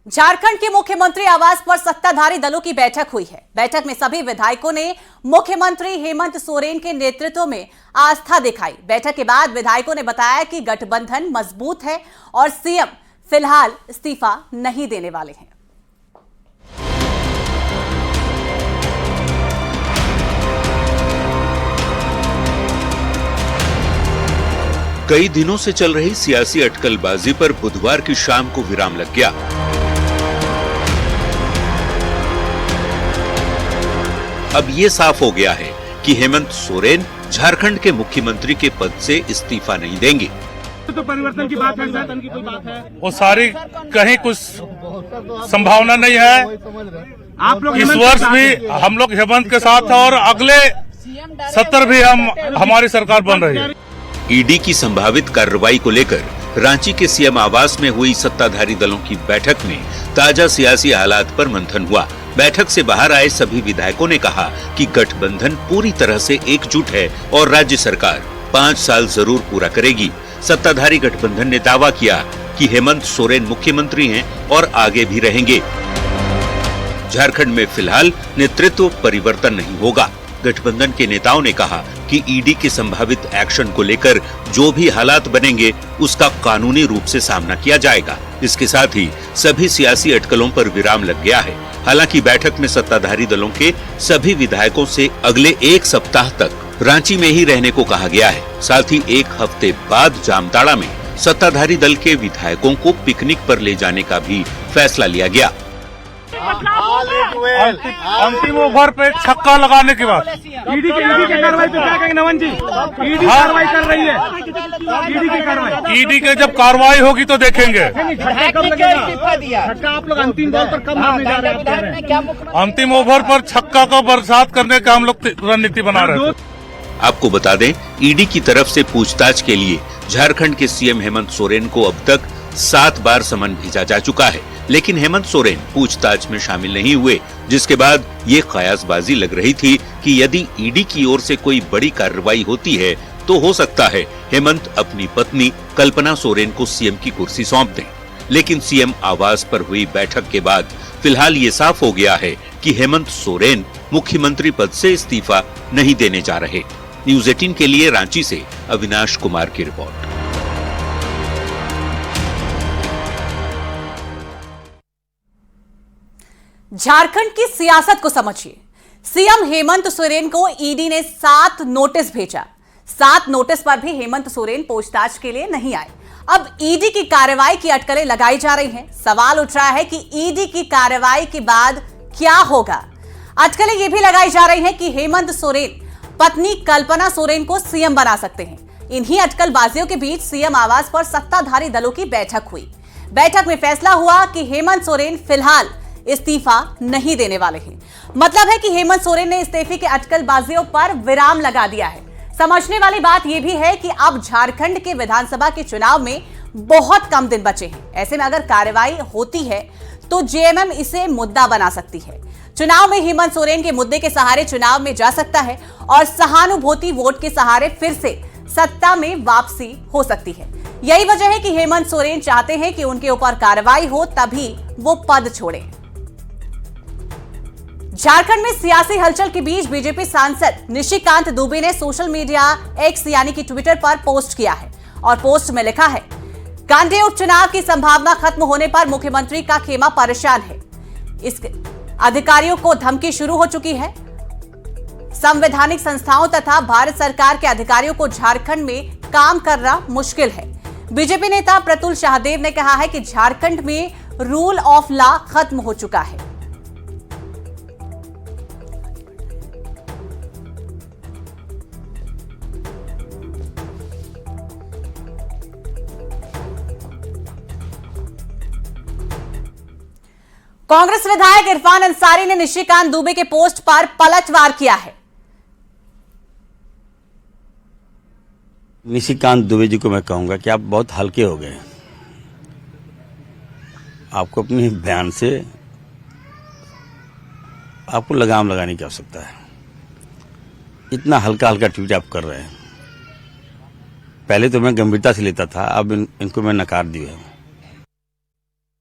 झारखंड के मुख्यमंत्री आवास पर सत्ताधारी दलों की बैठक हुई है। बैठक में सभी विधायकों ने मुख्यमंत्री हेमंत सोरेन के नेतृत्व में आस्था दिखाई। बैठक के बाद विधायकों ने बताया कि गठबंधन मजबूत है और सीएम फिलहाल इस्तीफा नहीं देने वाले हैं। कई दिनों से चल रही सियासी अटकलबाजी पर बुधवार की शाम को विराम लग गया। अब ये साफ हो गया है कि हेमंत सोरेन झारखंड के मुख्यमंत्री के पद से इस्तीफा नहीं देंगे। तो परिवर्तन की बात है, वो सारी कहीं कुछ संभावना नहीं है। आप लोग इस वर्ष भी हम लोग हेमंत के साथ हैं और अगले 70 भी हमारी सरकार बन रही है। ईडी की संभावित कार्रवाई को लेकर रांची के सीएम आवास में हुई सत्ताधारी दलों की बैठक में ताजा सियासी हालात पर मंथन हुआ। बैठक से बाहर आए सभी विधायकों ने कहा कि गठबंधन पूरी तरह से एकजुट है और राज्य सरकार 5 साल जरूर पूरा करेगी। सत्ताधारी गठबंधन ने दावा किया कि हेमंत सोरेन मुख्यमंत्री हैं और आगे भी रहेंगे। झारखंड में फिलहाल नेतृत्व परिवर्तन नहीं होगा। गठबंधन के नेताओं ने कहा कि ईडी के संभावित एक्शन को लेकर जो भी हालात बनेंगे उसका कानूनी रूप से सामना किया जाएगा। इसके साथ ही सभी सियासी अटकलों पर विराम लग गया है। हालांकि बैठक में सत्ताधारी दलों के सभी विधायकों से अगले 1 सप्ताह तक रांची में ही रहने को कहा गया है। साथ ही 1 हफ्ते बाद जामताड़ा में सत्ताधारी दल के विधायकों को पिकनिक पर ले जाने का भी फैसला लिया गया। अंतिम ओवर पे छक्का लगाने के बाद ईडी की कार्रवाई पे क्या कहेंगे नमन जी? ईडी कार्रवाई कर रही है। ईडी के जब कार्रवाई होगी तो देखेंगे। छक्का आप लोग अंतिम बॉल पर कब मारने जा रहे हैं? अंतिम ओवर पर छक्का को बरसात करने का हम लोग रणनीति बना रहे हैं। आपको बता दें, ईडी की तरफ से पूछताछ के लिए झारखंड के सीएम हेमंत सोरेन को अब तक 7 बार समन भेजा जा चुका है, लेकिन हेमंत सोरेन पूछताछ में शामिल नहीं हुए, जिसके बाद ये कयासबाजी लग रही थी कि यदि ईडी की ओर से कोई बड़ी कार्रवाई होती है तो हो सकता है हेमंत अपनी पत्नी कल्पना सोरेन को सीएम की कुर्सी सौंप दें। लेकिन सीएम आवास पर हुई बैठक के बाद फिलहाल ये साफ हो गया है कि हेमंत सोरेन मुख्यमंत्री पद से इस्तीफा नहीं देने जा रहे। न्यूज़ 18 के लिए रांची से अविनाश कुमार की रिपोर्ट। झारखंड की सियासत को समझिए। सीएम हेमंत सोरेन को ईडी ने 7 नोटिस भेजा। 7 नोटिस पर भी हेमंत सोरेन पूछताछ के लिए नहीं आए। अब ईडी की कार्रवाई की अटकलें लगाई जा रही हैं। सवाल उठ रहा है कि ईडी की कार्रवाई के बाद क्या होगा। अटकलें यह भी लगाई जा रही हैं कि हेमंत सोरेन पत्नी कल्पना सोरेन को सीएम बना सकते हैं। इन्हीं अटकलबाजियों के बीच सीएम आवास पर सत्ताधारी दलों की बैठक हुई। बैठक में फैसला हुआ कि हेमंत सोरेन फिलहाल इस्तीफा नहीं देने वाले हैं। मतलब है कि हेमंत सोरेन ने इस्तीफे के अटकलबाजियों पर विराम लगा दिया है। समझने वाली बात यह भी है कि अब झारखंड के विधानसभा के चुनाव में बहुत कम दिन बचे हैं। ऐसे में अगर कार्रवाई होती है तो जेएमएम इसे मुद्दा बना सकती है। चुनाव में हेमंत सोरेन के मुद्दे के सहारे चुनाव में जा सकता है और सहानुभूति वोट के सहारे फिर से सत्ता में वापसी हो सकती है। यही वजह है कि हेमंत सोरेन चाहते हैं कि उनके ऊपर कार्रवाई हो, तभी वो पद छोड़े। झारखंड में सियासी हलचल के बीच बीजेपी सांसद निशिकांत दुबे ने सोशल मीडिया एक्स यानी कि ट्विटर पर पोस्ट किया है और पोस्ट में लिखा है, गांधी उपचुनाव की संभावना खत्म होने पर मुख्यमंत्री का खेमा परेशान है। इस अधिकारियों को धमकी शुरू हो चुकी है। संवैधानिक संस्थाओं तथा भारत सरकार के अधिकारियों को झारखंड में काम करना मुश्किल है। बीजेपी नेता प्रतुल शाहदेव ने कहा है कि झारखंड में रूल ऑफ लॉ खत्म हो चुका है। कांग्रेस विधायक इरफान अंसारी ने निशिकांत दुबे के पोस्ट पर पलटवार किया है। निशिकांत दुबे जी को मैं कहूंगा कि आप बहुत हल्के हो गए। आपको अपने बयान से आपको लगाम लगाने की आवश्यकता है। इतना हल्का हल्का ट्वीट आप कर रहे हैं। पहले तो मैं गंभीरता से लेता था, अब इनको मैं नकार दिया हूं।